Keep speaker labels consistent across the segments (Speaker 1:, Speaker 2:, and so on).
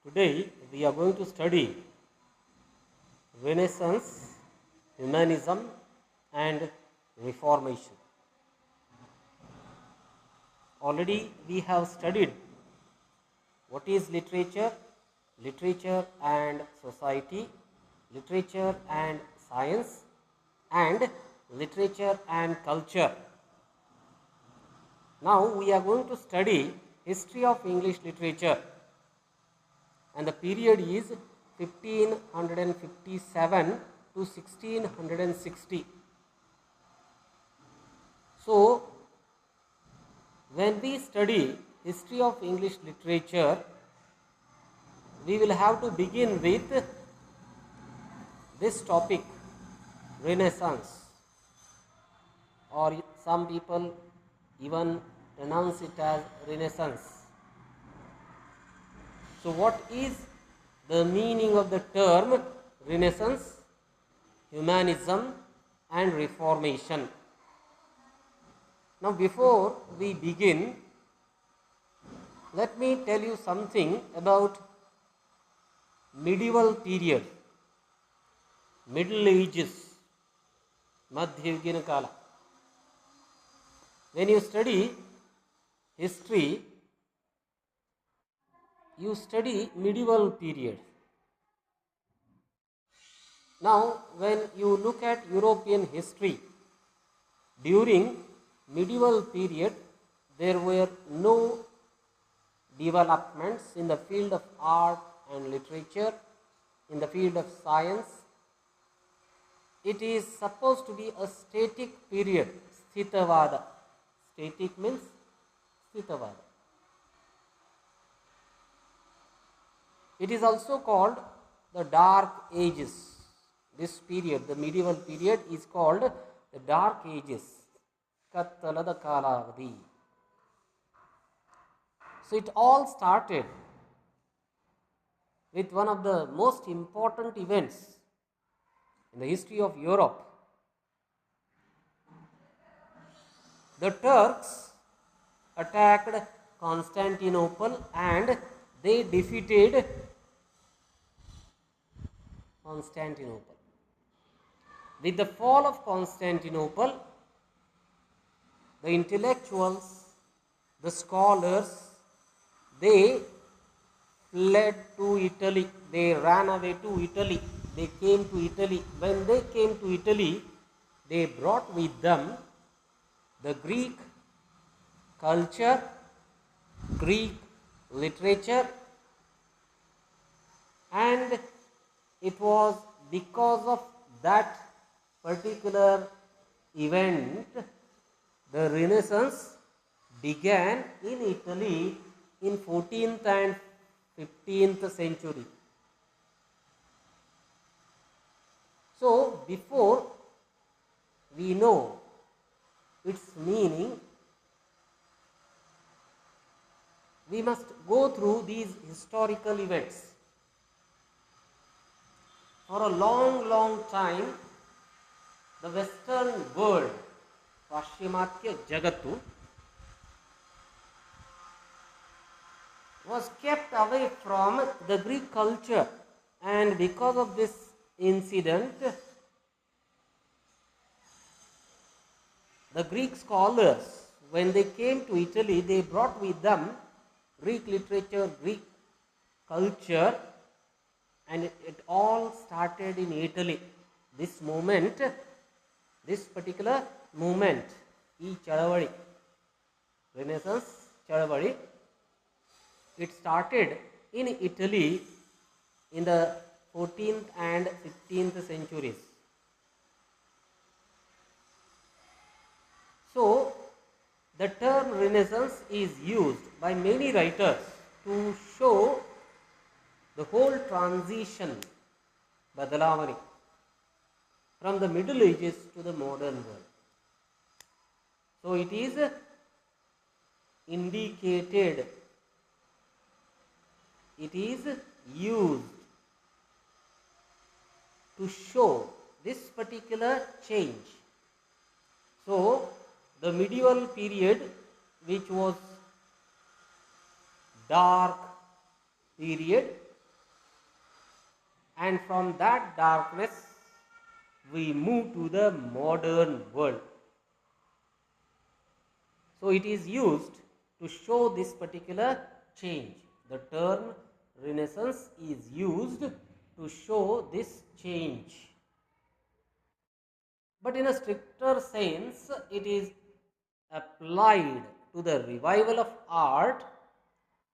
Speaker 1: Today we are going to study Renaissance, Humanism and Reformation. Already we have studied what is literature, literature and society, literature and science, and literature and culture. Now we are going to study history of English literature, and the period is 1557 to 1660. So, when we study history of English literature, we will have to begin with this topic, Renaissance, or some people even pronounce it as Renaissance. So, what is the meaning of the term Renaissance, Humanism and Reformation? Now, before we begin, let me tell you something about medieval period, Middle Ages, Madhya Yugina Kala. When you study history, you study medieval period. Now, when you look at European history, during medieval period, there were no developments in the field of art and literature, in the field of science. It is supposed to be a static period, Sthitavada. Static means Sthitavada. It is also called the Dark Ages. This period, the medieval period, is called the Dark Ages. Kattalada Kalavadi. So it all started with one of the most important events in the history of Europe. The Turks attacked Constantinople and they defeated Constantinople. With the fall of Constantinople, the intellectuals, the scholars, they fled to Italy. They ran away to Italy. They came to Italy. When they came to Italy, they brought with them the Greek culture, Greek literature, and it was because of that particular event the Renaissance began in Italy in 14th and 15th century. So, before we know its meaning, we must go through these historical events. For a long time, the Western world, Paschimatya Jagattu, was kept away from the Greek culture, and because of this incident, the Greek scholars, when they came to Italy, they brought with them Greek literature, Greek culture, and it all started in Italy. This movement, this particular movement, Chalavadi, Renaissance Chalavadi, it started in Italy in the 14th and 15th centuries. So, the term Renaissance is used by many writers to show the whole transition, Badalavani, from the Middle Ages to the modern world. So, it is indicated, it is used to show this particular change. So, the medieval period, which was dark period, and from that darkness we move to the modern world. So it is used to show this particular change. The term Renaissance is used to show this change. But in a stricter sense, it is applied to the revival of art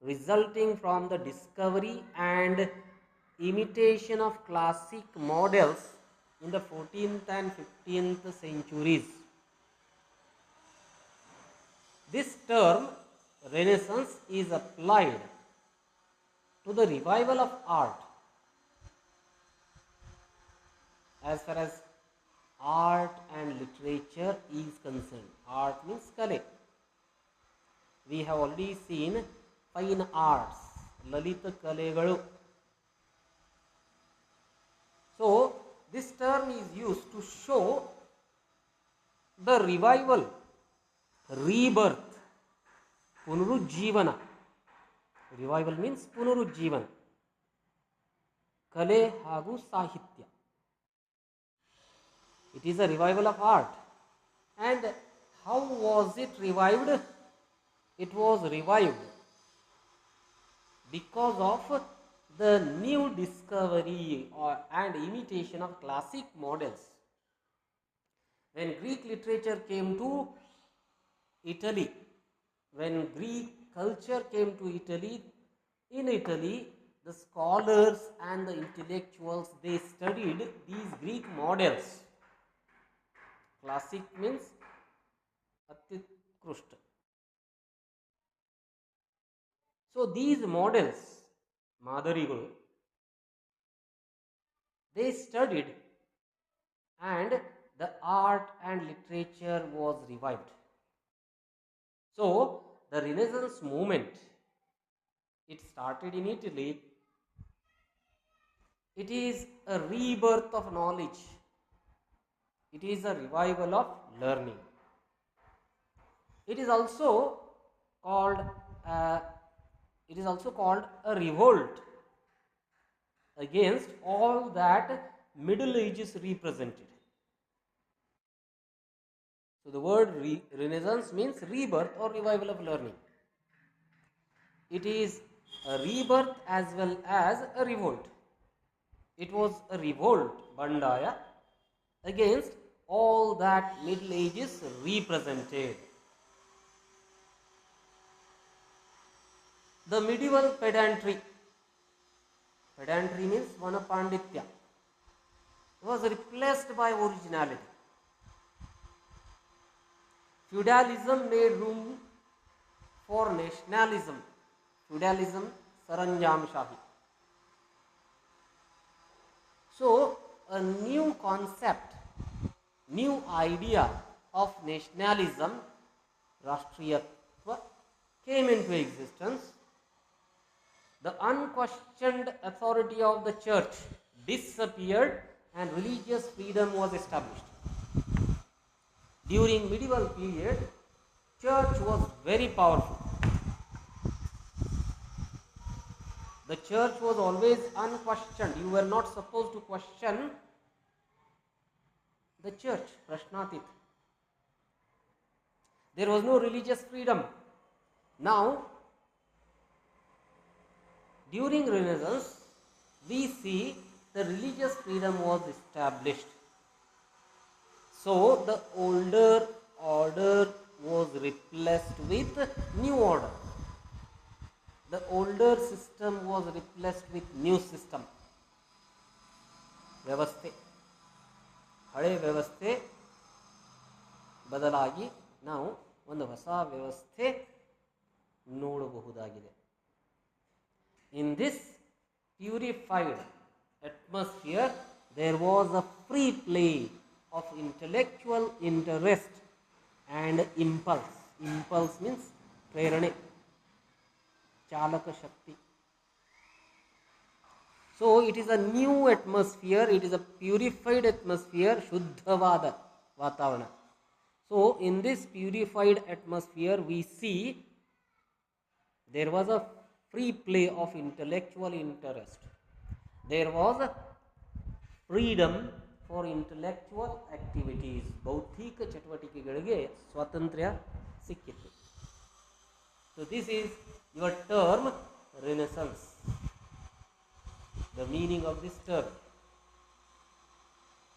Speaker 1: resulting from the discovery and imitation of classic models in the 14th and 15th centuries. This term Renaissance is applied to the revival of art as far as art and literature is concerned. Art means kale. We have already seen fine arts, lalita kalegalu. So this term is used to show the revival, rebirth, punurujjivana. Revival means punurujjivana. Kale hagu sahitya. It is a revival of art. And how was it revived? It was revived because of the new discovery and imitation of classic models. When Greek literature came to Italy, when Greek culture came to Italy, in Italy, the scholars and the intellectuals, they studied these Greek models. Classic means Atyutkrushta. So these models, Madarigalu, they studied and the art and literature was revived. So the Renaissance movement, it started in Italy. It is a rebirth of knowledge. It is a revival of learning. It is also called a revolt against all that Middle Ages represented. So the word Renaissance means rebirth or revival of learning. It is a rebirth as well as a revolt. It was a revolt, Bandaya, against all that Middle Ages represented. The medieval pedantry means Vanapanditya, was replaced by originality. Feudalism made room for nationalism. Feudalism, Saranjam Shahi. So, a new concept, new idea of nationalism, Rashtriyatva, came into existence. The unquestioned authority of the church disappeared and religious freedom was established. During medieval period, church was very powerful. The church was always unquestioned. You were not supposed to question the church, Prashnatit. There was no religious freedom. Now, during Renaissance, we see the religious freedom was established. So, the older order was replaced with new order. The older system was replaced with new system. Vyavasthe. ಹಳೆ ವ್ಯವಸ್ಥೆ ಬದಲಾಗಿ ನಾವು ಒಂದು ಹೊಸ ವ್ಯವಸ್ಥೆ ನೋಡಬಹುದಾಗಿದೆ. In this purified atmosphere, there was a free play of intellectual interest and impulse. Impulse means prerane, chalaka shakti. So it is a new atmosphere, it is a purified atmosphere, shuddhavada vatavana. So in this purified atmosphere we see there was a free play of intellectual interest. There was freedom for intellectual activities, ಬೌದ್ಧಿಕ ಚಟುವಟಿಕೆಗಳಿಗೆ ಸ್ವಾತಂತ್ರ್ಯ ಸಿಕ್ಕಿತ್ತು. So this is your term renaissance. The meaning of this term,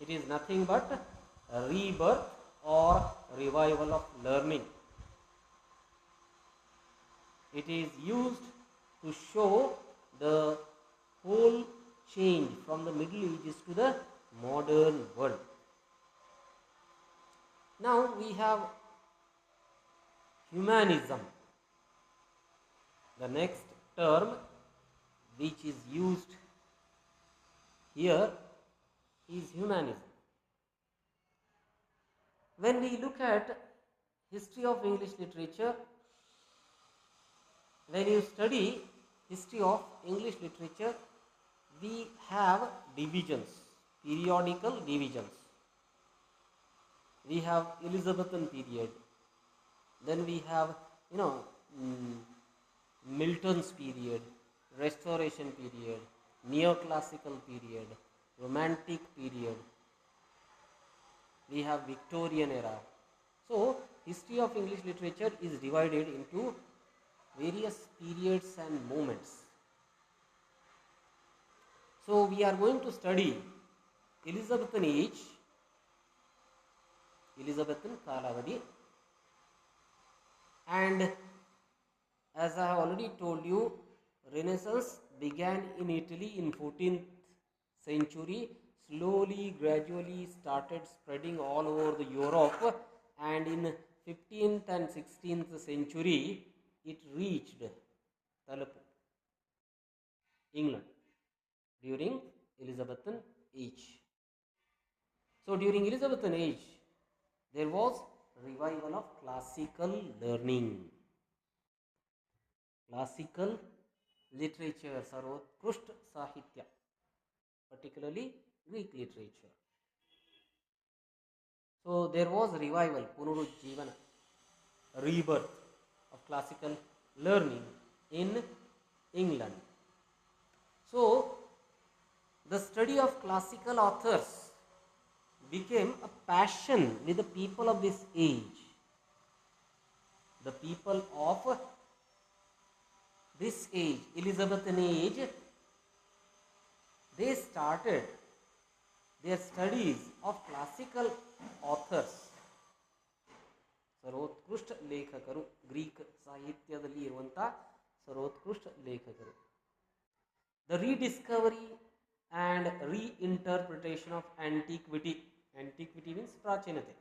Speaker 1: it is nothing but a rebirth or revival of learning. It is used to show the whole change from the Middle Ages to the modern world. Now we have humanism. The next term which is used here is humanism. When we look at history of English literature, when you study history of English literature, we have divisions, periodical divisions. We have Elizabethan period, then we have Milton's period, Restoration period, Neoclassical period, Romantic period, we have Victorian era. So history of English literature is divided into various periods and moments. So we are going to study Elizabethan age, Elizabethan Kalavadi, and as I have already told you, Renaissance began in Italy in 14th century, slowly, gradually started spreading all over the Europe, and in 15th and 16th century, it reached England during Elizabethan age. So during Elizabethan age, there was revival of classical learning. Classical literature, Sarvotkrusht Sahitya, particularly Greek literature. So there was revival, Punurujjivana, rebirth of classical learning in England. So the study of classical authors became a passion with the people of this age. The people of this age, Elizabethan age, they started their studies of classical authors. ಸರ್ವೋತ್ಕೃಷ್ಟ ಲೇಖಕರು, Greek ಸಾಹಿತ್ಯದಲ್ಲಿ ಇರುವಂಥ ಸರ್ವೋತ್ಕೃಷ್ಟ ಲೇಖಕರು. The rediscovery and reinterpretation of antiquity. Antiquity means ಪ್ರಾಚೀನತೆ.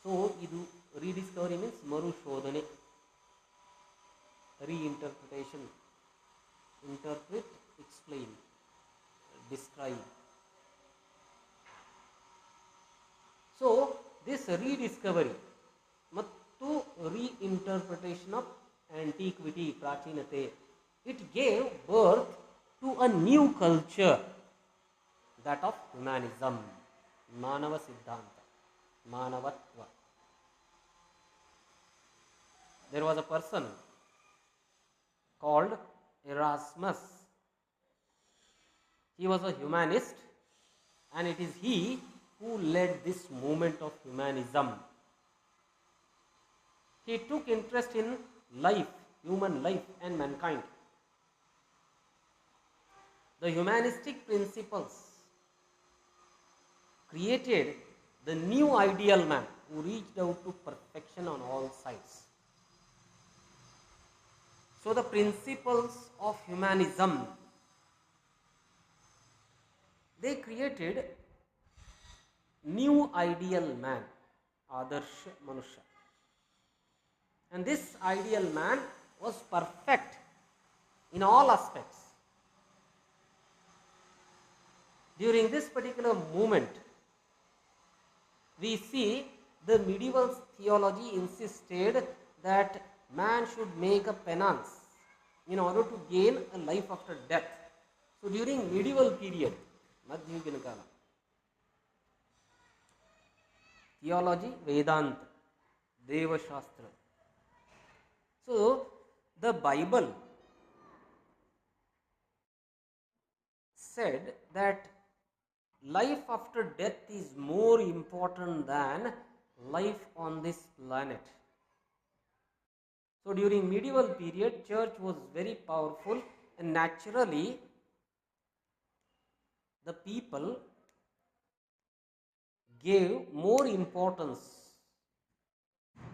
Speaker 1: So ಇದು rediscovery means ಮರುಶೋಧನೆ. Reinterpretation, interpret, explain, describe. So this rediscovery ಮತ್ತು reinterpretation of antiquity, ಪ್ರಾಚೀನತೆ, it gave birth to a new culture, that of humanism, ಮಾನವ ಸಿದ್ಧಾಂತ, ಮಾನವತ್ವ. There was a person called Erasmus. He was a humanist, and it is he who led this movement of humanism. He took interest in life, human life and mankind. The humanistic principles created the new ideal man who reached out to perfection on all sides. So the principles of humanism, they created new ideal man, Adarsha Manusha. And this ideal man was perfect in all aspects. During this particular movement, we see the medieval theology insisted that man should make a penance in order to gain a life after death. So during medieval period, Madhyugina Kala, theology, Vedanta, Deva Shastra. So the Bible said that life after death is more important than life on this planet. So during medieval period, church was very powerful, and naturally the people gave more importance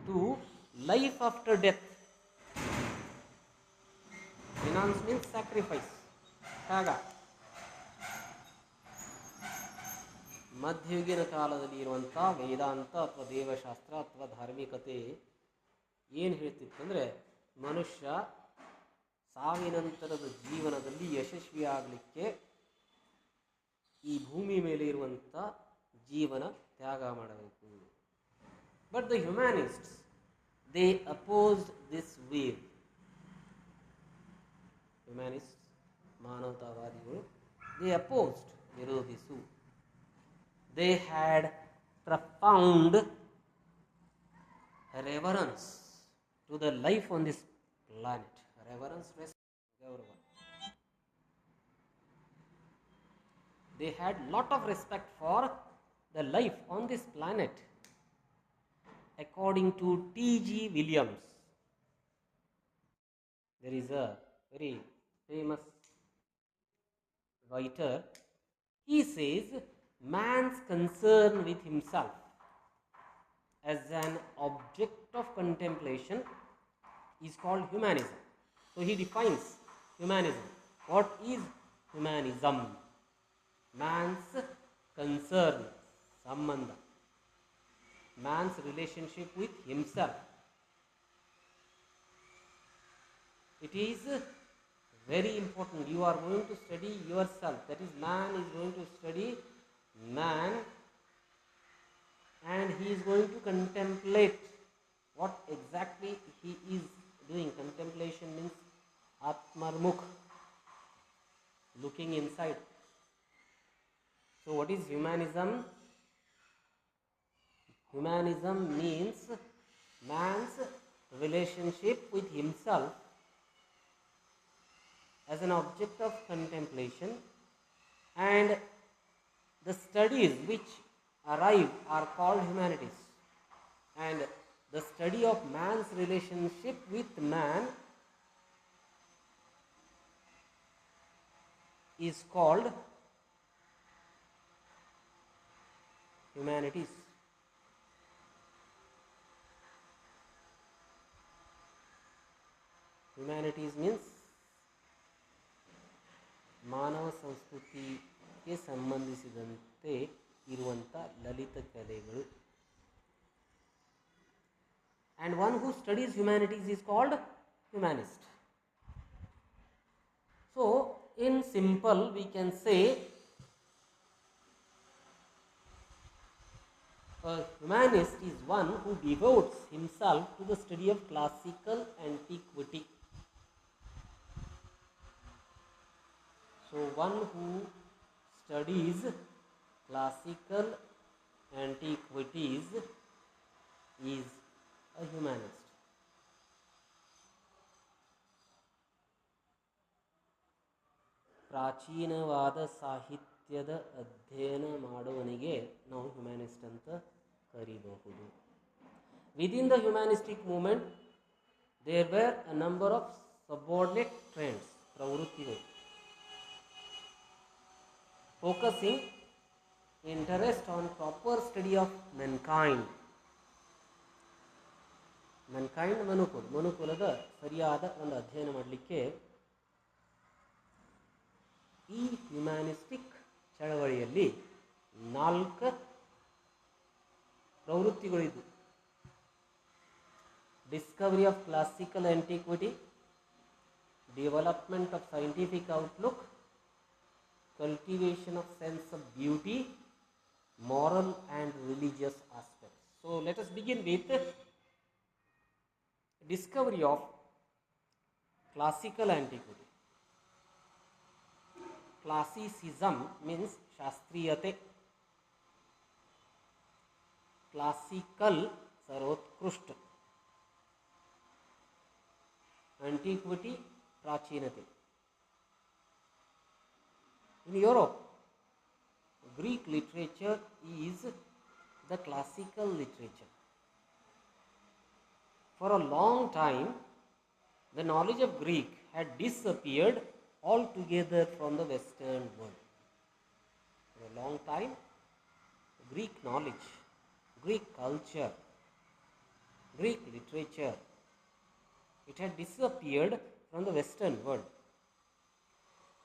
Speaker 1: to life after death. Renounced means sacrifice, ತ್ಯಾಗ. ಮಧ್ಯಯುಗಿನ ಕಾಲದಲ್ಲಿ ಇರುವಂಥ ವೇದಾಂತ ಅಥವಾ ದೇವಶಾಸ್ತ್ರ ಅಥವಾ ಧಾರ್ಮಿಕತೆ ಏನು ಹೇಳ್ತಿತ್ತಂದರೆ, ಮನುಷ್ಯ ಸಾವಿನಂತರದ ಜೀವನದಲ್ಲಿ ಯಶಸ್ವಿಯಾಗಲಿಕ್ಕೆ ಈ ಭೂಮಿ ಮೇಲೆ ಇರುವಂಥ ಜೀವನ ತ್ಯಾಗ ಮಾಡಬೇಕು. But the humanists they opposed this wave. Humanist ಮಾನವತಾವಾದಿಗಳು ದೇ ಅಪೋಸ್ಡ್, ವಿರೋಧಿಸು. They had profound reverence to the life on this planet. Reverence, respect, gaurava. They had lot of respect for the life on this planet. According to T.G. Williams, there is a very famous writer. He says, man's concern with himself as an object of contemplation is called humanism. So he defines humanism. What is humanism? Man's concern, sambandha, man's relationship with himself. It is very important. You are going to study yourself. That is, man is going to study man, and he is going to contemplate what exactly he is doing. Contemplation means atmarmukh, looking inside. So what is humanism? Humanism means man's relationship with himself as an object of contemplation, and the studies which arrive are called humanities, and the study of man's relationship with man is called humanities. Humanities means ಮಾನವ ಸಂಸ್ಕೃತಿಗೆ ಸಂಬಂಧಿಸಿದಂತೆ ಇರುವಂಥ ಲಲಿತ ಕಲೆಗಳು. And one who studies humanities is called humanist. So in simple we can say a humanist is one who devotes himself to the study of classical antiquity. So one who studies classical antiquities is a humanist. ಪ್ರಾಚೀನವಾದ ಸಾಹಿತ್ಯದ ಅಧ್ಯಯನ ಮಾಡುವನಿಗೆ ನಾವು ಹ್ಯುಮ್ಯಾನಿಸ್ಟ್ ಅಂತ ಕರೀಬಹುದು. Within the humanistic movement there were a number of subordinate trends, ಪ್ರವೃತ್ತಿಗಳು, focusing interest on proper study of mankind. mankind ಮನುಕುಲದ ಸರಿಯಾದ ಒಂದು ಅಧ್ಯಯನ ಮಾಡಲಿಕ್ಕೆ ಈ ಹ್ಯುಮ್ಯಾನಿಸ್ಟಿಕ್ ಚಳವಳಿಯಲ್ಲಿ 4 ಪ್ರವೃತ್ತಿಗಳಿದ್ದು: discovery of classical antiquity, development of scientific outlook, cultivation of sense of beauty, moral and religious aspects. So let us begin with discovery of classical antiquity. Classicism means shastriyate. Classical sarvotkrishta. Antiquity prachinate. In Europe, Greek literature is the classical literature. For a long time, the knowledge of Greek had disappeared altogether from the Western world. For a long time, Greek knowledge, Greek culture, Greek literature, it had disappeared from the Western world.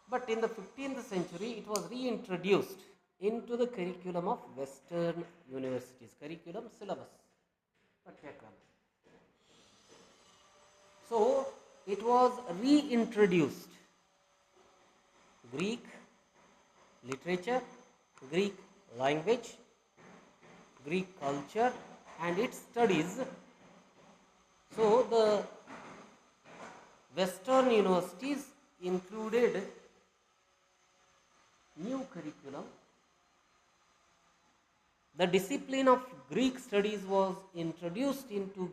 Speaker 1: But in the 15th century, it was reintroduced into the curriculum of Western universities, curriculum syllabus, Pathyakrama. So, it was reintroduced. Greek literature, Greek language, Greek culture and its studies. So, the Western universities included new curriculum. The discipline of Greek studies was introduced into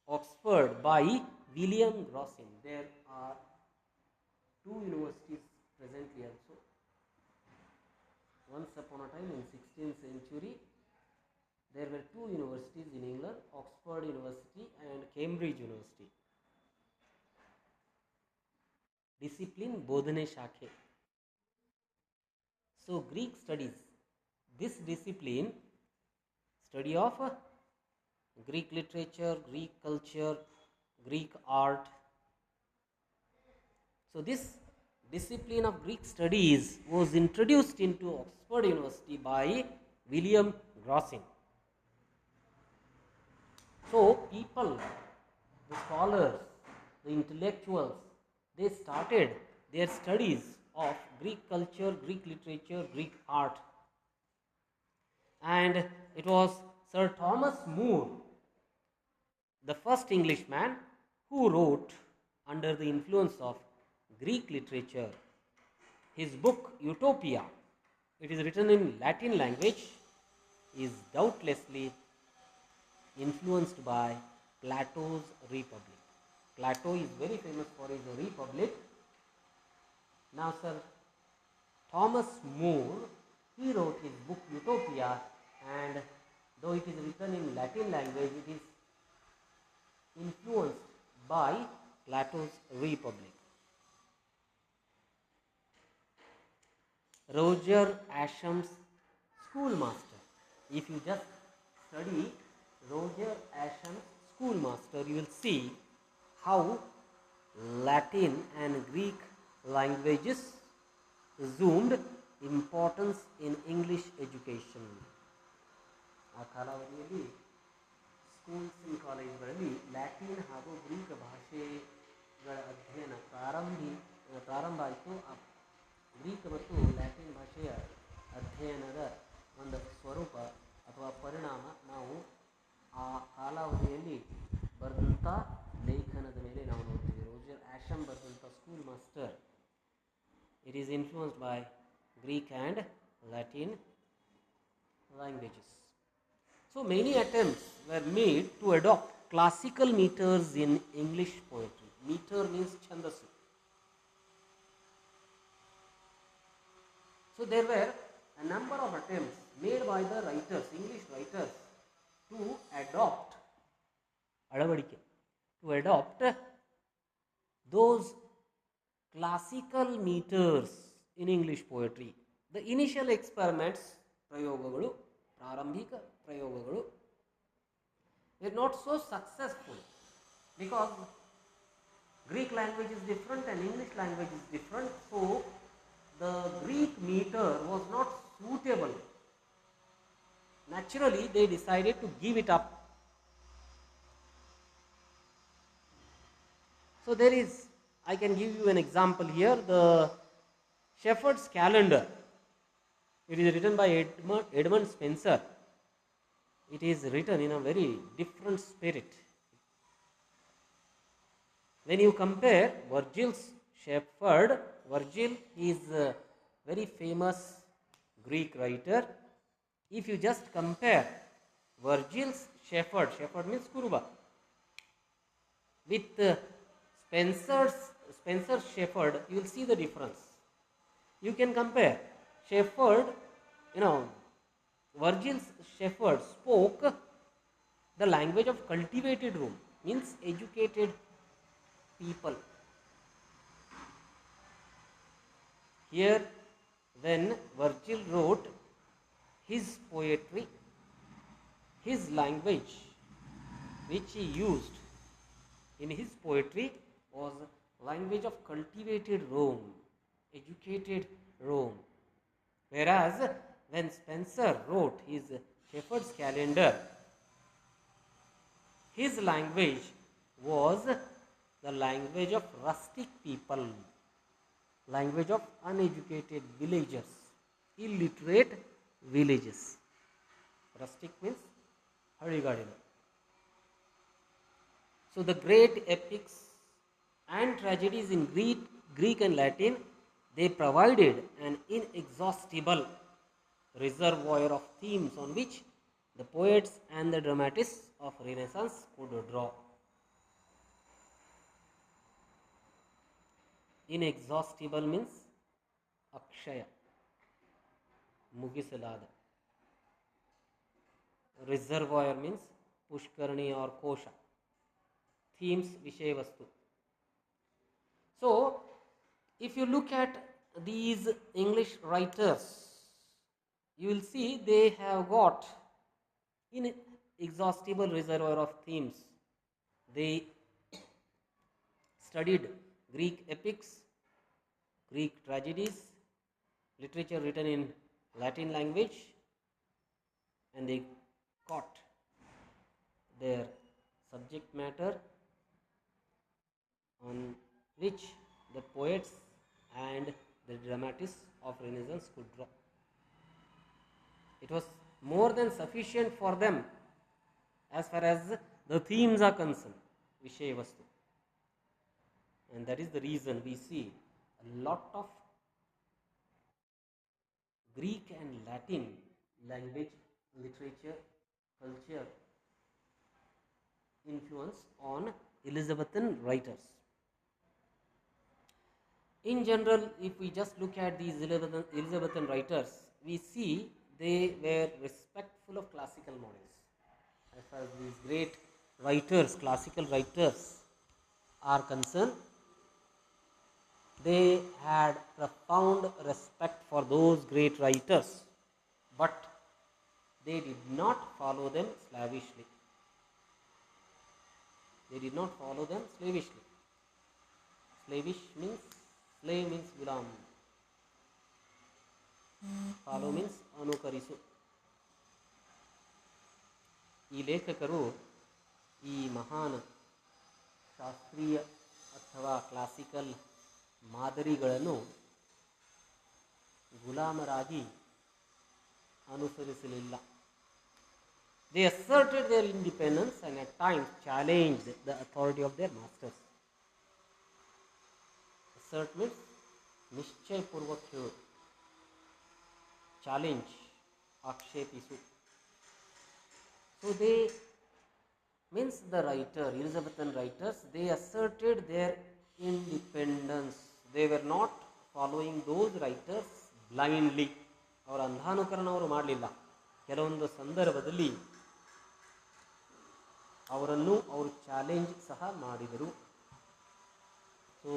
Speaker 1: Oxford by William Grossin. There are two universities presently also. Once upon a time in 16th century, there were two universities in England, Oxford University and Cambridge University. Discipline Bodhane Shakhe. So, Greek studies, this discipline, study of Greek literature, Greek culture, Greek art. So, this discipline of Greek studies was introduced into Oxford University by William Grossin. So, people, the scholars, the intellectuals, they started their studies of Greek culture, Greek literature, Greek art. And it was Sir Thomas More, the first Englishman who wrote under the influence of Greek literature. His book Utopia, it is written in Latin language, is doubtlessly influenced by Plato's Republic. Plato is very famous for his Republic. Now, Sir Thomas More, he wrote his book Utopia, and though it is written in Latin language, it is influenced by Plato's Republic. Roger Ascham's Schoolmaster. If you just study Roger Ascham's Schoolmaster, you will see how Latin and Greek languages assumed importance in English education. ಆ ಕಾಲಾವಧಿಯಲ್ಲಿ schools in ಕಾಲೇಜ್ಗಳಲ್ಲಿ Latin ಹಾಗೂ Greek ಭಾಷೆಗಳ ಅಧ್ಯಯನ ಪ್ರಾರಂಭ ಆಯಿತು. ಆ Greek ಮತ್ತು Latin ಭಾಷೆಯ ಅಧ್ಯಯನದ ಒಂದು ಸ್ವರೂಪ ಅಥವಾ ಪರಿಣಾಮ ನಾವು ಆ ಕಾಲಾವಧಿಯಲ್ಲಿ ಬರೆದಂಥ ಲೇಖನದ ಮೇಲೆ ನಾವು ನೋಡ್ತೀವಿ. ರೋಜರ್ ಆ್ಯಶಮ್ ಬರೆದಂಥ school master, it is influenced by Greek and Latin languages. So many attempts were made to adopt classical meters in English poetry. Meter means chandasu. So there were a number of attempts made by the writers, English writers, to adopt those classical meters in English poetry. The initial experiments, prayogagalu, prarambhika prayogagalu, were not so successful because Greek language is different and English language is different. So the Greek meter was not suitable. Naturally, they decided to give it up. So there is, I can give you an example here, the Shepherd's Calendar. It is written by Edmund Spenser. It is written in a very different spirit. When you compare Virgil's Shepherd, Virgil is a very famous Greek writer. If you just compare Virgil's Shepherd, Shepherd means Kuruba, with Spencer's Shepherd, you will see the difference. You can compare. Shepherd, you know, Virgil's shepherd spoke the language of cultivated Rome, means educated people. Here, when Virgil wrote his poetry, his language which he used in his poetry was language of cultivated Rome, educated Rome. Whereas when Spencer wrote his Shepherd's Calendar, his language was the language of rustic people, language of uneducated villagers, illiterate villages. Rustic means Harigadina. So the great epics and tragedies in Greek and Latin, they provided an inexhaustible reservoir of themes on which the poets and the dramatists of Renaissance could draw. Inexhaustible means akshaya, mugisalada. Reservoir means pushkarni or kosha. Themes, vishay vastu. So, if you look at these English writers, you will see they have got inexhaustible reservoir of themes. They studied Greek epics, Greek tragedies, literature written in Latin language, and they caught their subject matter on which the poets and the dramatists of Renaissance could draw. It was more than sufficient for them as far as the themes are concerned, Vishay Vastu. And that is the reason we see a lot of Greek and Latin language, literature, culture influence on Elizabethan writers. In general, if we just look at these Elizabethan writers, we see they were respectful of classical models. As far as these great writers, classical writers are concerned, they had profound respect for those great writers, but they did not follow them slavishly. They did not follow them slavishly. Slavish means, slave means gulam. Follow means anukarisu. ಈ ಲೇಖಕರು ಈ ಮಹಾನ್ ಶಾಸ್ತ್ರೀಯ ಅಥವಾ classical ಮಾದರಿಗಳನ್ನು ಗುಲಾಮರಾಗಿ ಅನುಸರಿಸಲಿಲ್ಲ. They asserted their independence and at times challenged the authority of their masters. Assert means निश्चय पूर्वक ಹೇಳು, challenge, ಆಕ್ಷೇಪಿಸು. So they means the writer, Elizabethan writers, they asserted their independence. They were not following those writers blindly. ಅವರ ಅಂಧಾನುಕರಣ ಅವರು ಮಾಡಲಿಲ್ಲ. ಕೆಲವೊಂದು ಸಂದರ್ಭದಲ್ಲಿ ಅವರನ್ನು ಅವರು ಚಾಲೆಂಜ್ ಸಹ ಮಾಡಿದರು. So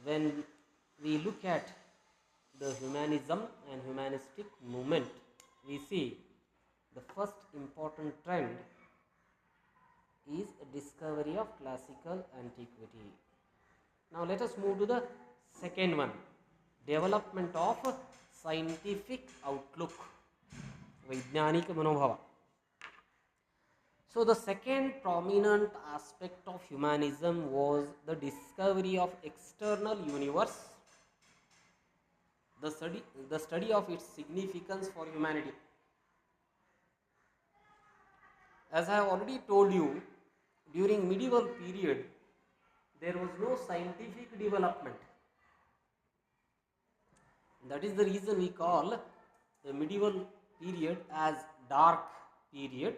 Speaker 1: when we look at the humanism and humanistic movement, we see the first important trend is a discovery of classical antiquity. Now let us move to the second one, development of scientific outlook, Vaidyanika Manobhava. So the second prominent aspect of humanism was the discovery of external universe, the study of its significance for humanity. As I have already told you, during medieval period, there was no scientific development. That is the reason we call the medieval period as dark period.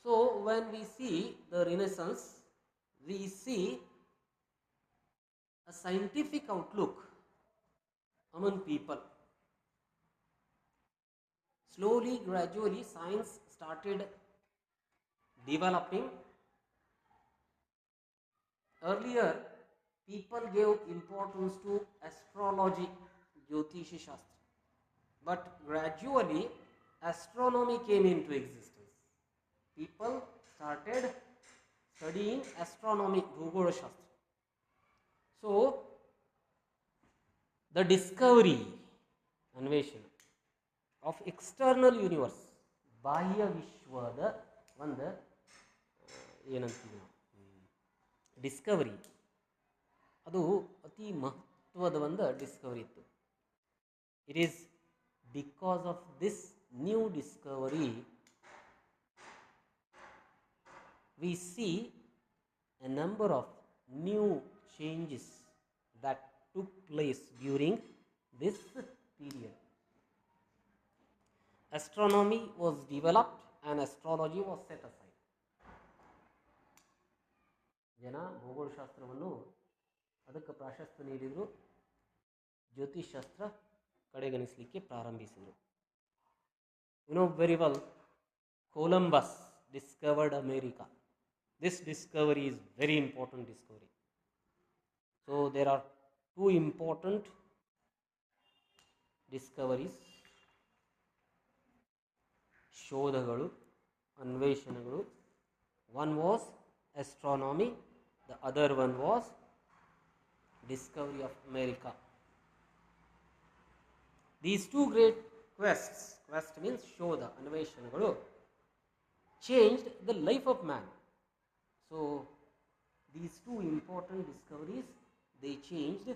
Speaker 1: So when we see the Renaissance, we see a scientific outlook among people. Slowly, gradually, science started developing. Earlier, people gave importance to astrology, Jyotishi Shastra, but gradually, astronomy came into existence. People started studying astronomy, Bhugola Shastra. So, the discovery, ಅನ್ವೇಷಣೆ of external universe, ಬಾಹ್ಯ ವಿಶ್ವದ ಒಂದು ಏನಂತೀವಿ ನಾವು Discovery, ಅದು ಅತಿ ಮಹತ್ವದ ಒಂದು ಡಿಸ್ಕವರಿ ಇತ್ತು. It is because of this new Discovery we see a number of new changes that took place during this period. Astronomy was developed and astrology was set aside. ಜನ ಭೂಗೋಳಶಾಸ್ತ್ರವನ್ನು ಅದಕ್ಕೆ ಪ್ರಾಶಸ್ತ್ಯ ನೀಡಿದರು, ಜ್ಯೋತಿಷಾಸ್ತ್ರ ಕಡೆಗಣಿಸಲಿಕ್ಕೆ ಪ್ರಾರಂಭಿಸಿದರು. You know very well, Columbus discovered America. This discovery is very important discovery. So there are two important discoveries, ಶೋಧಗಳು, ಅನ್ವೇಷಣೆಗಳು. One was astronomy, the other one was discovery of America. These two great quests, quest means ಶೋಧ, ಅನ್ವೇಷಣೆಗಳು, changed the life of man. So these two important discoveries, they changed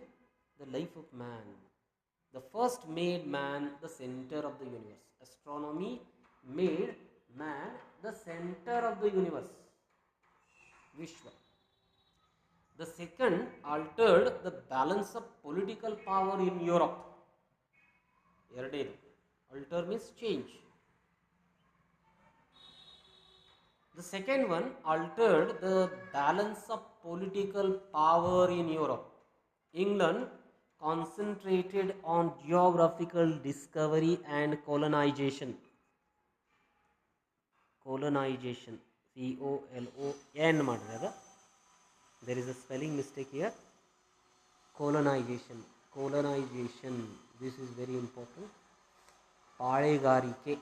Speaker 1: the life of man. The first made man the center of the universe. Astronomy made man the center of the universe, Vishwa. The second altered the balance of political power in Europe. Erdedu, alter means change. The second one altered the balance of political power in Europe. England concentrated on geographical discovery and colonization. Colonization, C-O-L-O-N ಮಾಡಿದಾಗ there is a spelling mistake here. Colonization, this is very important. ಪಾಳೆಗಾರಿಕೆ.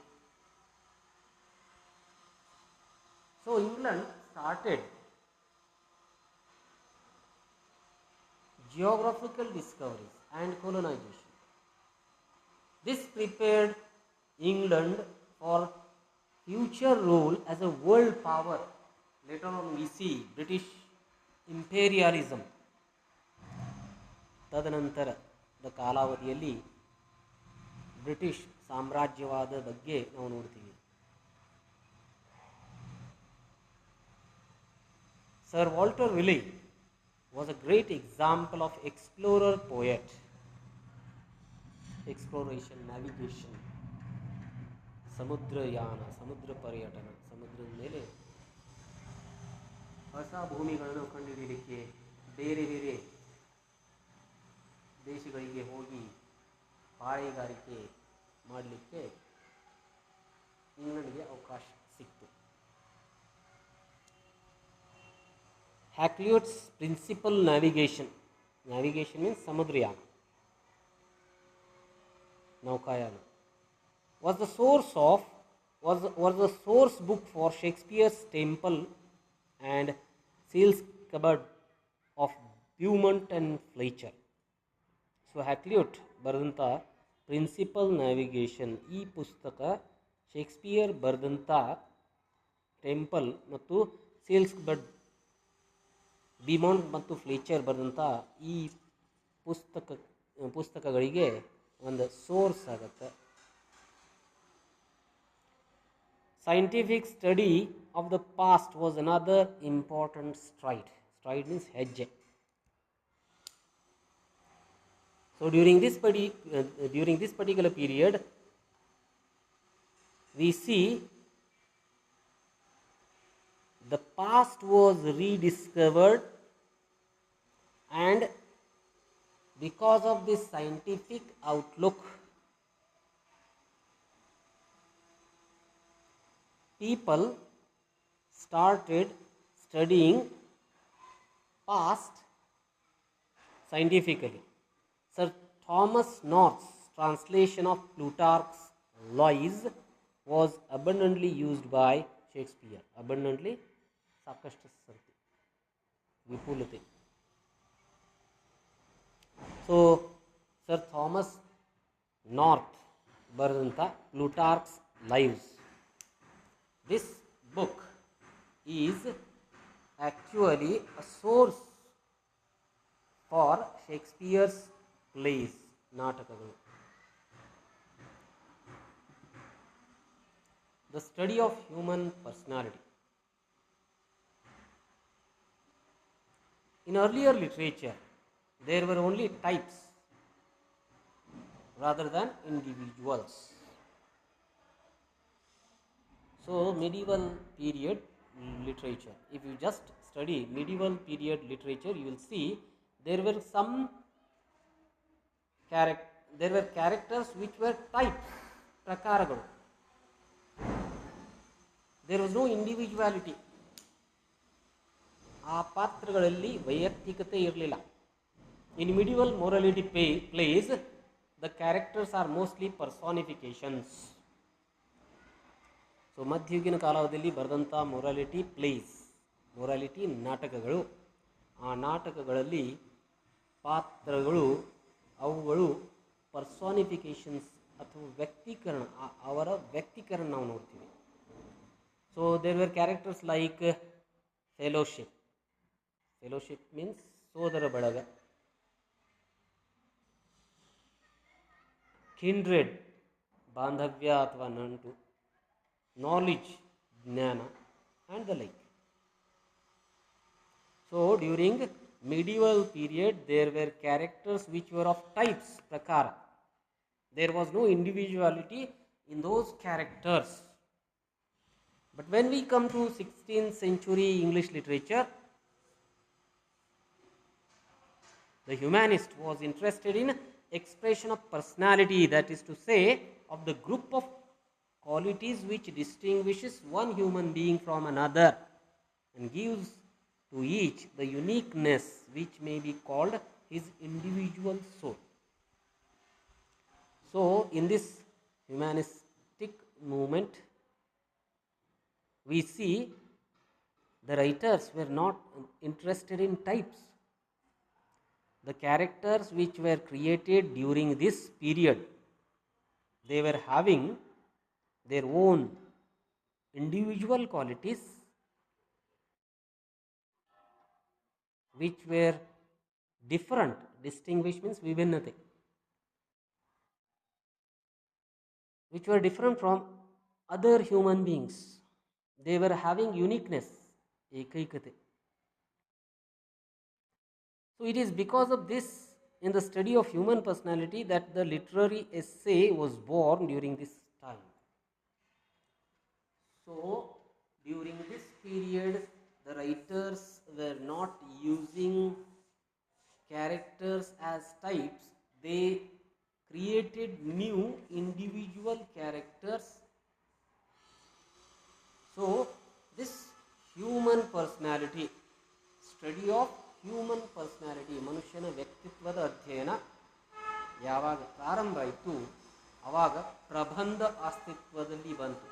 Speaker 1: So England started geographical discoveries and colonization. This prepared England for future role as a world power. Later on we see British imperialism. ತದನಂತರದ ಕಾಲಾವಧಿಯಲ್ಲಿ British ಸಾಮ್ರಾಜ್ಯವಾದ ಬಗ್ಗೆ ನಾವು ನೋಡ್ತೀವಿ. Sir Walter Raleigh was a great example of explorer poet. Exploration, navigation, ಸಮುದ್ರಯಾನ, ಸಮುದ್ರ ಪರ್ಯಟನ, ಸಮುದ್ರದ ಮೇಲೆ ಹೊಸ ಭೂಮಿಗಳನ್ನು ಕಂಡುಹಿಡಿಯಲಿಕ್ಕೆ ಬೇರೆ ಬೇರೆ ದೇಶಗಳಿಗೆ ಹೋಗಿ ಪಾಳೆಗಾರಿಕೆ ಮಾಡಲಿಕ್ಕೆ ಇಂಗ್ಲೆಂಡ್ಗೆ ಅವಕಾಶ ಸಿಕ್ತು. Hakluyt's principal navigation means samudrayana, naukayana, was the source book for Shakespeare's Temple and Seal's Cupboard of Beaumont and Fletcher. So Hakluyt ಬರೆದಂಥ ಪ್ರಿನ್ಸಿಪಲ್ ನ್ಯಾವಿಗೇಷನ್ ಈ ಪುಸ್ತಕ ಶೇಕ್ಸ್ಪಿಯರ್ ಬರೆದಂಥ ಟೆಂಪಲ್ ಮತ್ತು ಸೀಲ್ಸ್ ಕಬರ್ಡ್, ಬಿಮಾಂಟ್ ಮತ್ತು ಫ್ಲೆಚರ್ ಬರೆದಂಥ ಈ ಪುಸ್ತಕಗಳಿಗೆ ಒಂದು ಸೋರ್ಸ್ ಆಗುತ್ತೆ. Scientific study of the past was another important stride. Stride means ಹೆಜ್ಜೆ. So during this particular period, we see the past was rediscovered and Because of this scientific outlook, people started studying past scientifically. Sir Thomas North's translation of Plutarch's Lies was abundantly used by Shakespeare. Abundantly, ಸಾಕಷ್ಟು ಸರ್ತಿ, ವಿಪುಲತೆ. So sir Thomas north ಬರೆದಂಥ ಪ್ಲೂಟಾರ್ಕ್ಸ್ lives, this book is actually a source for Shakespeare's plays, ನಾಟಕಗಳು. The study of human personality. In earlier literature, there were only types rather than individuals. So, medieval period literature, if you just study medieval period literature, you will see there were characters which were types, prakaragalu. There was no individuality. ಆ ಪಾತ್ರಗಳಲ್ಲಿ ವೈಯಕ್ತಿಕತೆ ಇರಲಿಲ್ಲ. In medieval morality plays, the characters are mostly personifications. So ಮಧ್ಯಯುಗಿನ ಕಾಲಾವಧಿಯಲ್ಲಿ ಬರೆದಂಥ morality place, morality ನಾಟಕಗಳು, ಆ ನಾಟಕಗಳಲ್ಲಿ ಪಾತ್ರಗಳು ಅವುಗಳು ಪರ್ಸಾನಿಫಿಕೇಶನ್ಸ್ ಅಥವಾ ವ್ಯಕ್ತೀಕರಣ, ಅವರ ವ್ಯಕ್ತೀಕರಣ ನಾವು ನೋಡ್ತೀವಿ. So there were characters like fellowship. Fellowship means ಸೋದರ ಬಳಗ. ಕಿಂಡ್ರೆಡ್ ಬಾಂಧವ್ಯ ಅಥವಾ ನಂಟು. Knowledge, jnana, and the like. So during medieval period there were characters which were of types, prakara. There was no individuality in those characters. But when we come to 16th century English literature, the humanist was interested in expression of personality, that is to say, of the group of qualities which distinguishes one human being from another and gives to each the uniqueness which may be called his individual soul. So in this humanistic movement, we see the writers were not interested in types. The characters which were created during this period, they were having their own individual qualities which were different. Distinguished means vivinnate, which were different from other human beings. They were having uniqueness, ekaikate. So it is because of this, in the study of human personality, that the literary essay was born during this time. So during this period, the writers were not using characters as types. They created new individual characters. So this human personality, study of human personality, ಮನುಷ್ಯನ ವ್ಯಕ್ತಿತ್ವದ ಅಧ್ಯಯನ ಯಾವಾಗ ಪ್ರಾರಂಭ ಆಯಿತು ಆವಾಗ ಪ್ರಬಂಧ ಅಸ್ತಿತ್ವದಲ್ಲಿ ಬಂತು.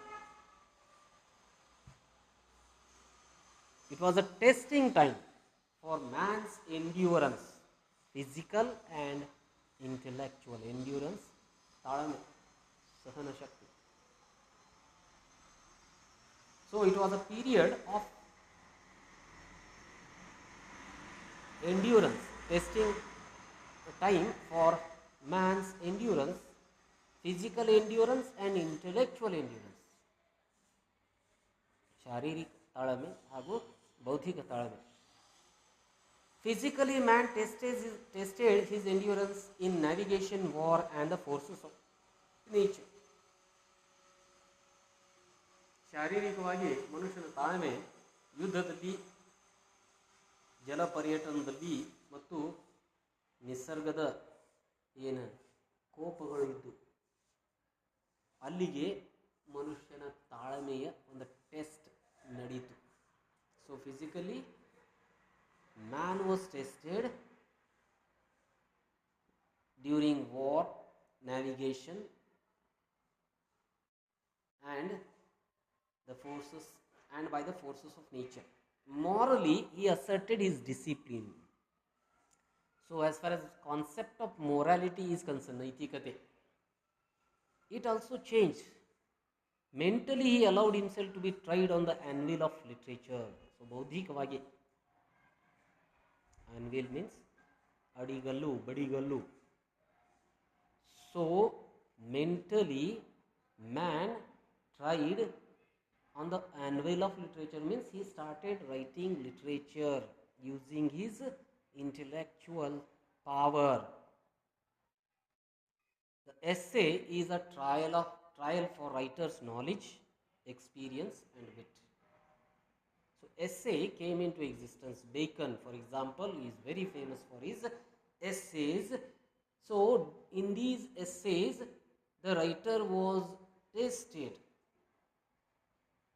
Speaker 1: It was a testing time for man's endurance, physical and intellectual endurance, ತಾಳ್ಮೆ, ಸಹನ ಶಕ್ತಿ. So it was a period of endurance, testing time for man's endurance, physical endurance and intellectual endurance. ಶಾರೀರಿಕ ತಾಳ್ಮೆ ಹಾಗೂ ಬೌದ್ಧಿಕ ತಾಳ್ಮೆ. Physically, man tested his endurance in navigation, war and the forces of nature. ಶಾರೀರಿಕವಾಗಿ ಮನುಷ್ಯನ ತಾಳ್ಮೆ ಯುದ್ಧದಲ್ಲಿ, ಜಲ ಪರ್ಯಟನದಲ್ಲಿ ಮತ್ತು ನಿಸರ್ಗದ ಏನು ಕೋಪಗಳು ಇದ್ದು ಅಲ್ಲಿಗೆ ಮನುಷ್ಯನ ತಾಳ್ಮೆಯ ಒಂದು ಟೆಸ್ಟ್ ನಡೀತು. So physically man was tested during war, navigation and the forces and by the forces of nature. Morally he asserted his discipline. So as far as concept of morality is concerned, naitikate, it also changed. Mentally he allowed himself to be tried on the anvil of literature. So ಬೌದ್ಧಿಕವಾಗಿ, anvil means ಅಡಿಗಲ್ಲು ಬಡಿಗಲ್ಲು. So mentally man tried on the anvil of literature, means he started writing literature using his intellectual power. The essay is a trial for writer's knowledge, experience and wit. So essay came into existence. Bacon, for example, is very famous for his essays. So in these essays the writer was tested,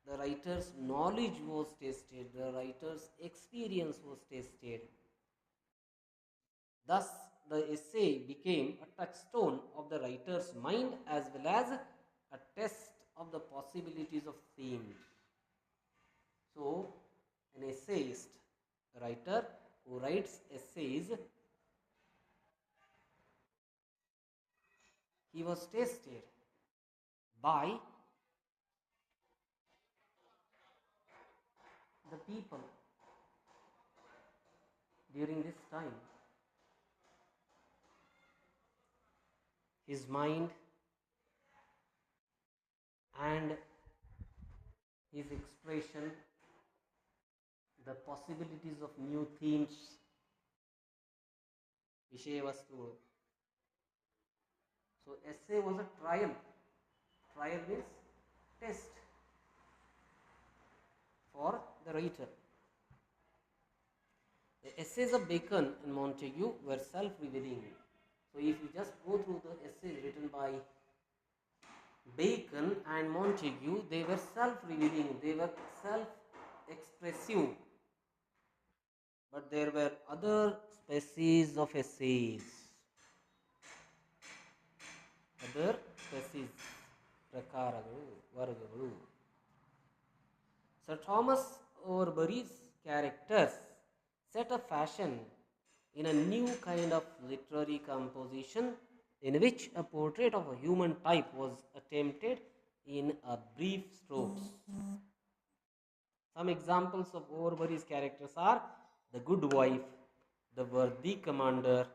Speaker 1: the writer's knowledge was tested, the writer's experience was tested. Thus the essay became a touchstone of the writer's mind as well as a test of the possibilities of themes. So an essayist, a writer who writes essays, he was tested by the people during this time. His mind and his expression, the possibilities of new themes, Vishaya Vastu. So essay was a trial. Trial means test for the writer. The essays of Bacon and Montague were self-revealing. So if you just go through the essays written by Bacon and Montague, they were self-revealing, they were self-expressive. But there were other species of essays. Other species, prakaragalu, vargagalu. Sir Thomas Overbury's characters set a fashion in a new kind of literary composition in which a portrait of a human type was attempted in a brief strokes. Some examples of Overbury's characters are the good wife, the worthy commander,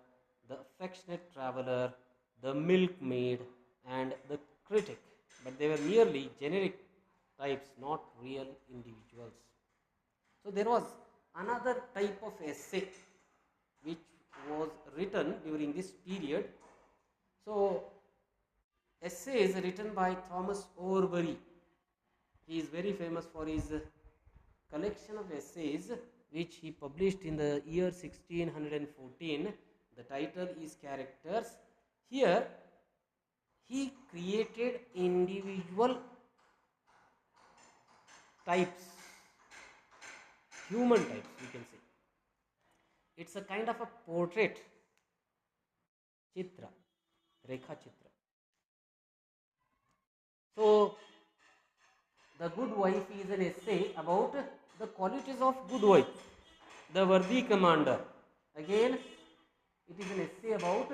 Speaker 1: the affectionate traveler, the milkmaid and the critic. But they were merely generic types, not real individuals. So there was another type of essay which was written during this period. So essays written by Thomas Overbury. He is very famous for his collection of essays which he published in the year 1614. The title is Characters. Here he created individual types, human types we can say. It's a kind of a portrait, chitra, rekha chitra. So the good wife is an essay about the qualities of good wife. The worthy commander, again it is an essay about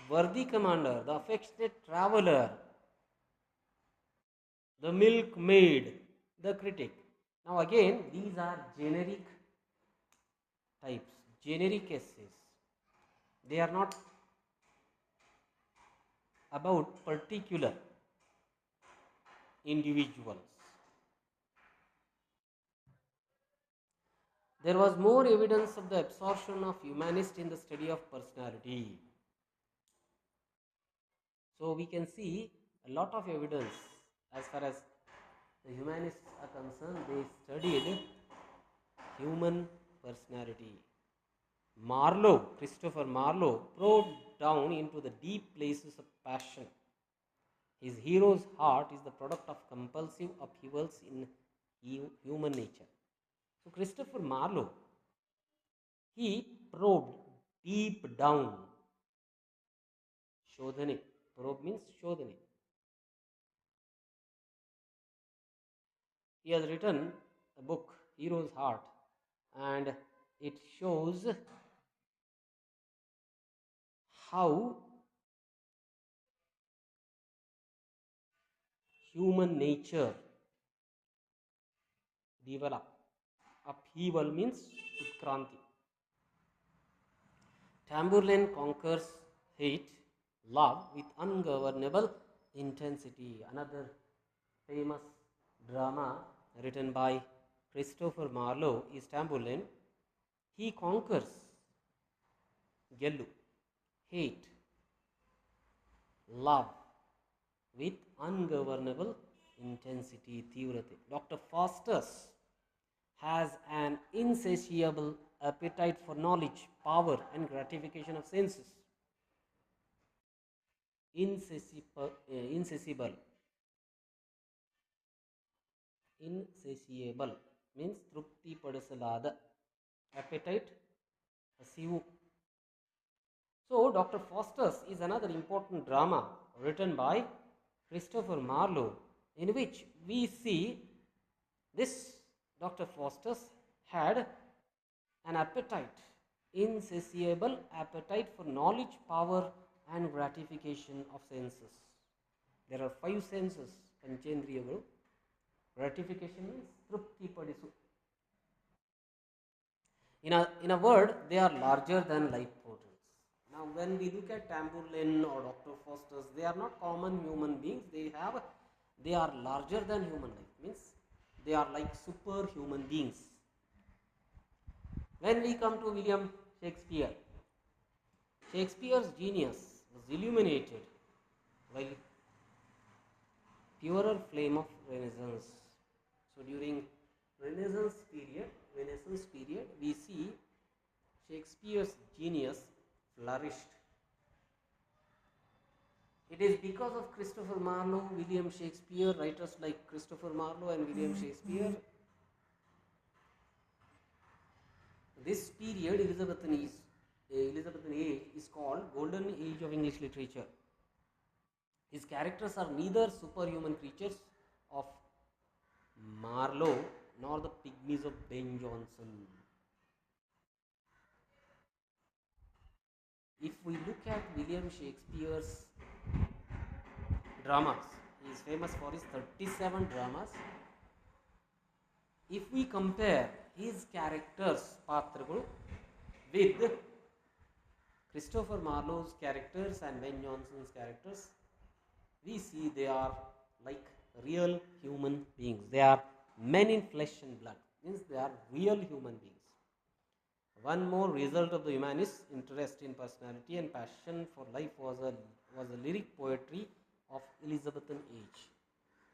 Speaker 1: worthy commander. The affectionate traveler, the milkmaid, the critic. Now again these are generic types, generic essays. They are not about particular individuals. There was more evidence of the absorption of humanists in the study of personality. So we can see a lot of evidence as far as the humanists are concerned. They studied human personality. Christopher Marlowe, probed down into the deep places of passion. His hero's heart is the product of compulsive upheavals in human nature. So, Christopher Marlowe, he probed deep down. Shodhane. Probe means Shodhane. He has written a book, Hero's Heart, and it shows how human nature develop. Upheaval means utkranti. Tamburlaine conquers hate, love with ungovernable intensity. Another famous drama written by Christopher Marlowe is Tamburlaine. He conquers Gellu, hate, love with ungovernable intensity, tivrate. Dr. Faustus has an insatiable appetite for knowledge, power, and gratification of senses. Insatiable. Insatiable means trupti padasalada. Appetite, hasivu. So, Dr. Faustus is another important drama written by Christopher Marlowe, in which we see this Dr. Faustus had an appetite, insatiable appetite for knowledge, power, and gratification of senses. There are 5 senses, panchendriyagal. Gratification means trupti padisu. In a word, they are larger than life portals. Now, when we look at Tamburlaine or Dr. Faustus, they are not common human beings. They are larger than human life. Means they are like superhuman beings. When we come to William Shakespeare, Shakespeare's genius was illuminated by purer flame of Renaissance. So during Renaissance period, we see Shakespeare's genius flourished. It is because of Christopher Marlowe, William Shakespeare, writers like Christopher Marlowe and William Shakespeare. This period, Elizabethan age, is called Golden Age of English Literature. His characters are neither superhuman creatures of Marlowe nor the pygmies of Ben Jonson. If we look at William Shakespeare's dramas, he is famous for his 37 dramas. If we compare his characters, Patragalu, with Christopher Marlowe's characters and Ben Jonson's characters, we see they are like real human beings. They are men in flesh and blood, means they are real human beings. One more result of the humanist interest in personality and passion for life was the lyric poetry of Elizabethan age.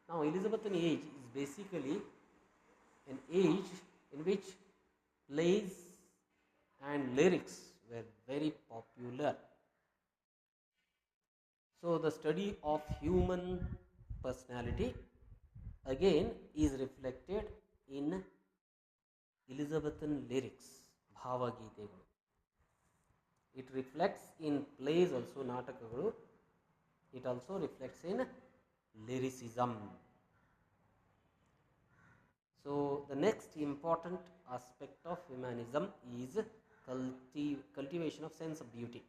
Speaker 1: Now, Elizabethan age is basically an age in which plays and lyrics were very popular. So, the study of human personality again is reflected in Elizabethan lyrics, Bhava Geetegalu. It reflects in plays also, Natakagalu. It also reflects in lyricism. So, the next important aspect of humanism is cultivation of sense of beauty.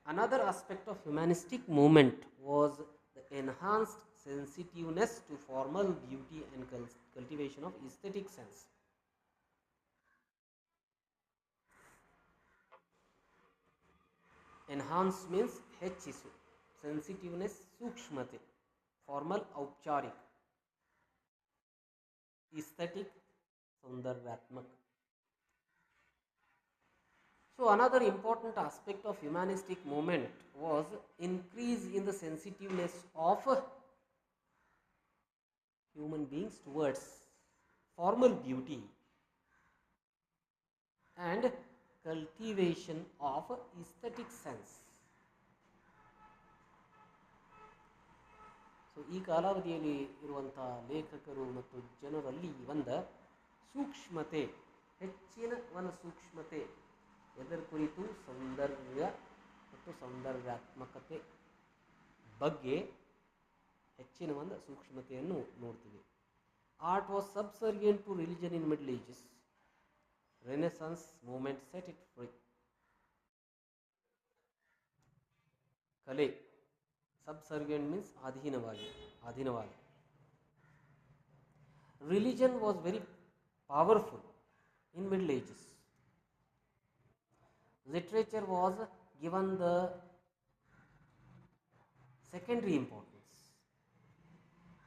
Speaker 1: Another aspect of humanistic movement was the enhanced sensitiveness to formal beauty and cultivation of aesthetic sense. Enhance means ಹೆಚ್ಚಿಸು, sensitiveness ಸೂಕ್ಷ್ಮತೆ, formal ಔಪಚಾರಿಕ, aesthetic ಸೌಂದರ್ಯಾತ್ಮಕ. So, another important aspect of humanistic movement was increase in the sensitiveness of human beings towards formal beauty and cultivation of aesthetic sense. So ಈ ಕಾಲಾವಧಿಯಲ್ಲಿ ಇರುವಂಥ ಲೇಖಕರು ಮತ್ತು ಜನರಲ್ಲಿ ಒಂದು ಸೂಕ್ಷ್ಮತೆ, ಹೆಚ್ಚಿನ ಒಂದು ಸೂಕ್ಷ್ಮತೆ, ಎದರ ಕುರಿತು ಸೌಂದರ್ಯ ಮತ್ತು ಸೌಂದರ್ಯಾತ್ಮಕತೆ ಬಗ್ಗೆ ಹೆಚ್ಚಿನ ಒಂದು ಸೂಕ್ಷ್ಮತೆಯನ್ನು ನೋಡ್ತೀವಿ. Art was subservient to religion in middle ages. Renaissance movement set it free. ಕಲೆ ಸಬ್ಸರ್ವಿಯಂಟ್ ಮೀನ್ಸ್ ಅಧೀನವಾದ. Religion was very powerful in middle ages. Literature was given the secondary importance.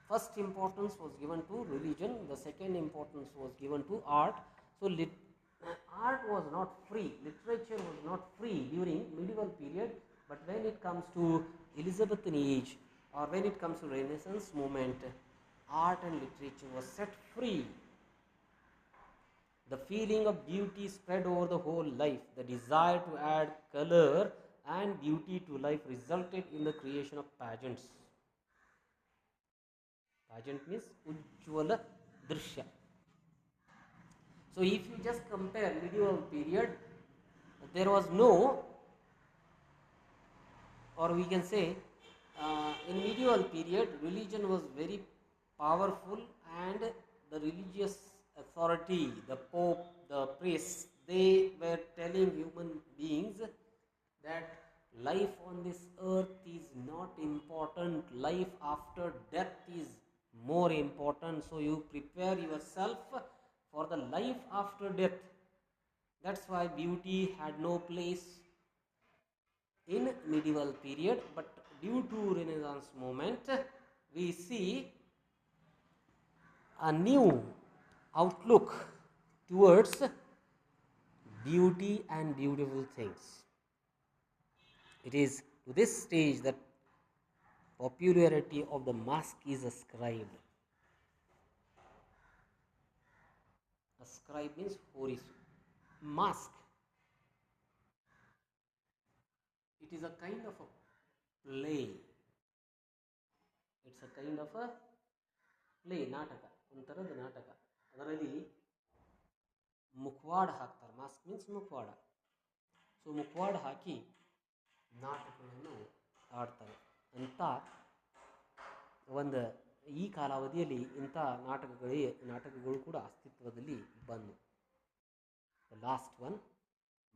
Speaker 1: First importance was given to religion, the second importance was given to art. So art was not free, literature was not free during medieval period, but when it comes to Elizabethan age or when it comes to Renaissance movement, art and literature was set free. The feeling of beauty spread over the whole life. The desire to add color and beauty to life resulted in the creation of pageants. Pageant means ujjwala drishya. So if you just compare medieval period, there was no, or we can say in medieval period religion was very powerful, and the religious authority, the pope, the priests, they were telling human beings that life on this earth is not important, life after death is more important, so you prepare yourself for the life after death. That's why beauty had no place in medieval period, but due to Renaissance movement we see a new outlook towards beauty and beautiful things. It is to this stage that popularity of the mask is ascribed. Ascribe means horisu. Mask, it is a kind of a play. It's a kind of a play, ನಾಟಕ, ಒಂಥರದ ನಾಟಕ. ಅದರಲ್ಲಿ ಮುಖವಾಡ ಹಾಕ್ತಾರೆ. Mask means ಮುಖವಾಡ. So ಮುಖವಾಡ ಹಾಕಿ ನಾಟಕಗಳನ್ನು ಆಡ್ತಾರೆ ಅಂತ ಒಂದು ಈ ಕಾಲಾವಧಿಯಲ್ಲಿ ಇಂಥ ನಾಟಕಗಳು ಕೂಡ ಅಸ್ತಿತ್ವದಲ್ಲಿ ಬಂದು. The last one,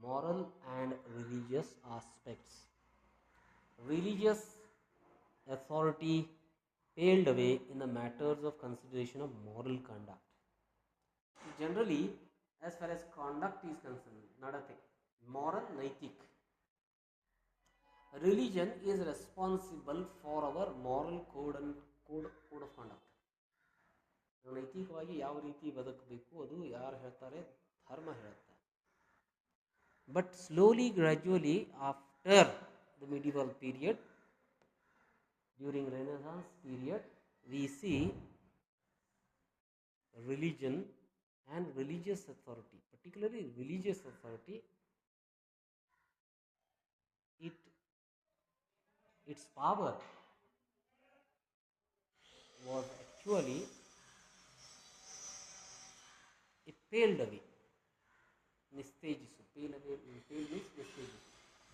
Speaker 1: moral and religious aspects. Religious authority paled away in the matters of consideration of moral conduct. Generally, as far as conduct is concerned, nadate, moral, naitik, religion is responsible for our moral code of conduct. ನೈತಿಕವಾಗಿ ಯಾವ ರೀತಿ ಬದುಕಬೇಕು ಅದು ಯಾರು ಹೇಳ್ತಾರೆ? ಧರ್ಮ ಹೇಳ್ತಾರೆ. But slowly, gradually, after the medieval period, during Renaissance period, we see religion and religious authority, particularly religious authority, its power was actually, it paled away. ನಿಸ್ತೇಜಿಸು, ಪೇಲ್ ಮೀನ್ಸ್ ನಿಸ್ತೇಜಿಸು,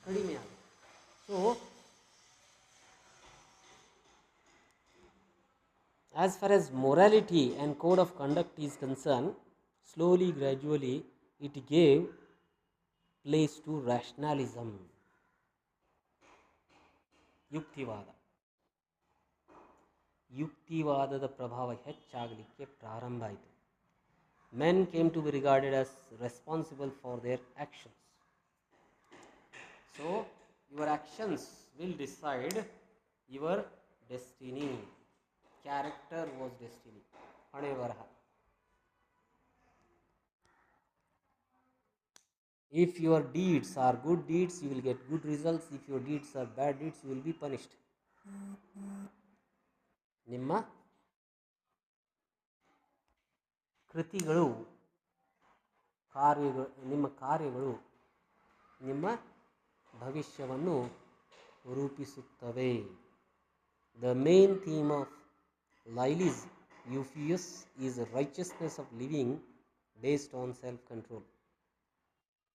Speaker 1: ಕಡಿಮೆ ಆಗುತ್ತೆ. So as far as morality and code of conduct is concerned, slowly, gradually, it gave place to rationalism, ಯುಕ್ತಿವಾದದ ಪ್ರಭಾವ ಹೆಚ್ಚಾಗಲಿಕ್ಕೆ ಪ್ರಾರಂಭ ಆಯಿತು. Men came to be regarded as responsible for their actions. So your actions will decide your destiny. Character was destiny. ಹಣೆ ಬರಹ. If your deeds are good deeds, you will get good results. If your deeds are bad deeds, you will be punished. ನಿಮ್ಮ ಕೃತಿಗಳು, ನಿಮ್ಮ ಕಾರ್ಯಗಳು ನಿಮ್ಮ ಭವಿಷ್ಯವನ್ನು ರೂಪಿಸುತ್ತವೆ. The main theme of Lyly's Euphues is righteousness of living based on self control.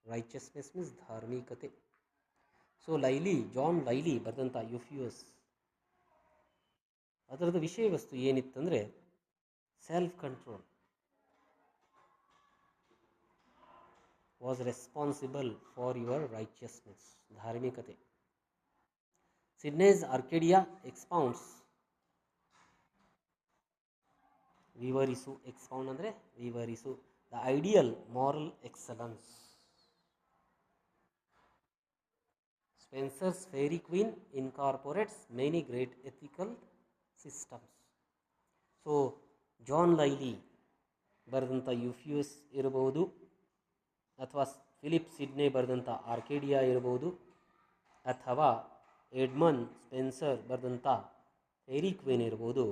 Speaker 1: Righteousness means ಧಾರ್ಮಿಕತೆ. So John Lyly ಬರೆದಂಥ Euphues, ಅದರದ್ದು ವಿಷಯ ವಸ್ತು ಏನಿತ್ತಂದರೆ self control was responsible for your righteousness. ಧಾರ್ಮಿಕತೆ. ಸಿಡ್ನೇಸ್ ಆರ್ಕಿಡಿಯಾ ಎಕ್ಸ್ಪೌಂಡ್ಸ್, ವಿವರಿಸು. ಎಕ್ಸ್ಪೌಂಡ್ ಅಂದರೆ ವಿವರಿಸು. The ideal moral excellence. Spenser's Faerie Queene incorporates many great ethical systems. So John Lyly ಬರೆದಂಥ ಯೂಫಿಯಸ್ ಇರಬಹುದು, ಅಥವಾ ಫಿಲಿಪ್ ಸಿಡ್ನೆ ಬರೆದಂಥ ಆರ್ಕಿಡಿಯಾ ಇರಬಹುದು, ಅಥವಾ ಎಡ್ಮಂಡ್ ಸ್ಪೆನ್ಸರ್ ಬರೆದಂಥ ಫೇರಿ ಕ್ವೀನ್ ಇರ್ಬೋದು.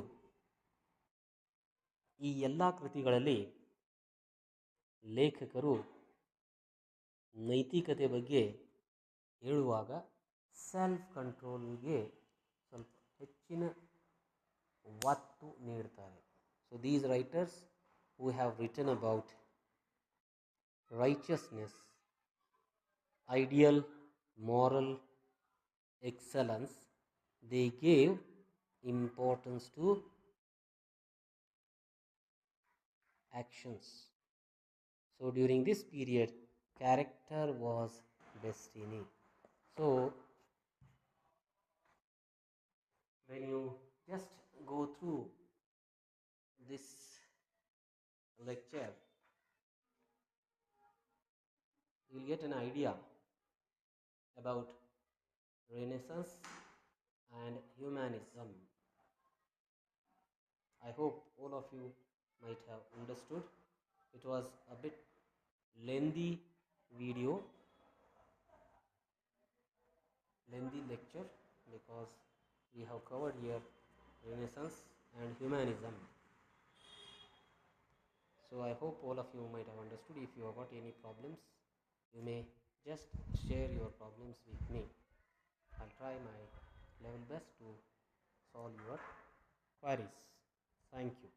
Speaker 1: ಈ ಎಲ್ಲ ಕೃತಿಗಳಲ್ಲಿ ಲೇಖಕರು ನೈತಿಕತೆ ಬಗ್ಗೆ ಹೇಳುವಾಗ ಸೆಲ್ಫ್ ಕಂಟ್ರೋಲ್ಗೆ ಸ್ವಲ್ಪ ಹೆಚ್ಚಿನ ಒತ್ತು ನೀಡ್ತಾರೆ. So these writers who have written about righteousness, ideal moral excellence, they gave importance to actions. So during this period, character was destiny. So when you just go through this lecture, you will get an idea about Renaissance and Humanism. I hope all of you might have understood. It was a bit lengthy video, lengthy lecture, because we have covered here Renaissance and Humanism. So I hope all of you might have understood. If you have got any problems, you may just share your problems with me. I'll try my level best to solve your queries. Thank you.